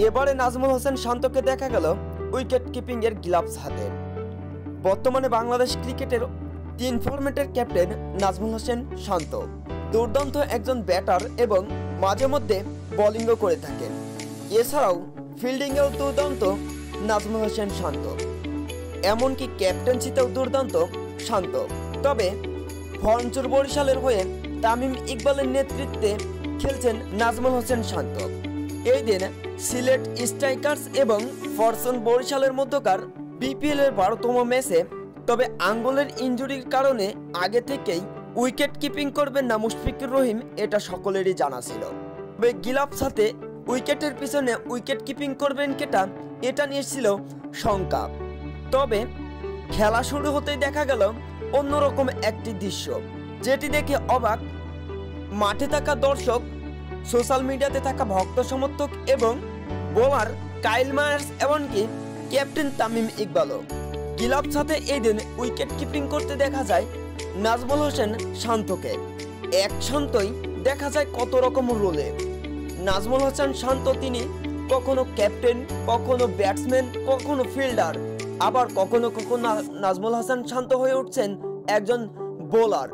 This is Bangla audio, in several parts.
এবারে নাজমুল হোসেন শান্তকে দেখা গেল উইকেট কিপিং এর গ্লাভস হাতে। বর্তমানে বাংলাদেশ ক্রিকেটের 3 ফরম্যাটের ক্যাপ্টেন নাজমুল হোসেন শান্ত। দুর্দান্ত একজন ব্যাটার এবং মাঝে মধ্যে বোলিংও করে থাকেন। এছাড়াও ফিল্ডিংয়েও দুর্দান্ত নাজমুল হোসেন শান্ত, এমনকি ক্যাপ্টেন্সিতেও দুর্দান্ত শান্ত। তবে ফরচুন বরিশালের হয়ে তামিম ইকবালের নেতৃত্বে খেলছেন নাজমুল হোসেন শান্ত। এই দিন সিলেট স্ট্রাইকার্স এবং ফরচুন বরিশালের মধ্যকার বিপিএল এর 12তম ম্যাচে। তবে আঙ্গুলের ইনজুরির কারণে আগে থেকেই উইকেট কিপিং করবেন না মুশফিকুর রহিম, এটা সকলেরই জানা ছিল। তবে গ্লাভস হাতে উইকেটের পিছনে উইকেট কিপিং করবেন কেটা, এটা নিয়ে ছিল শঙ্কা। তবে খেলা শুরু হতেই দেখা গেল অন্যরকম একটি দৃশ্য, যেটি দেখে অবাক মাঠে থাকা দর্শক, সোশ্যাল মিডিয়াতে থাকা ভক্ত সমর্থক এবং বোলার কাইল মায়ার্স, এমনকি ক্যাপ্টেন তামিম ইকবালও। গ্লাভস হাতে এই দিন উইকেট কিপিং করতে দেখা যায় নাজমুল হোসেন শান্তকে। এক শান্তই দেখা যায় কত রকম রোলে। নাজমুল হোসেন শান্ত তিনি কখনো ক্যাপ্টেন, কখনো ব্যাটসম্যান, কখনো ফিল্ডার, আবার কখনো কখনো নাজমুল হোসেন শান্ত হয়ে উঠছেন একজন বোলার।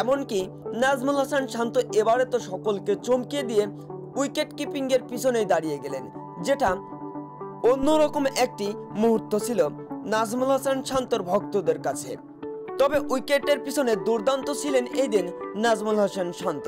এমনকি নাজমুল হোসেন শান্ত এবারে তো সকলকে চমকিয়ে দিয়ে উইকেট কিপিং এর পিছনে দাঁড়িয়ে গেলেন, যেটা অন্যরকম একটি মুহূর্ত ছিল নাজমুল হোসেন শান্তর ভক্তদের কাছে। তবে উইকেটের পিছনে দুর্দান্ত ছিলেন এই দিন নাজমুল হোসেন শান্ত।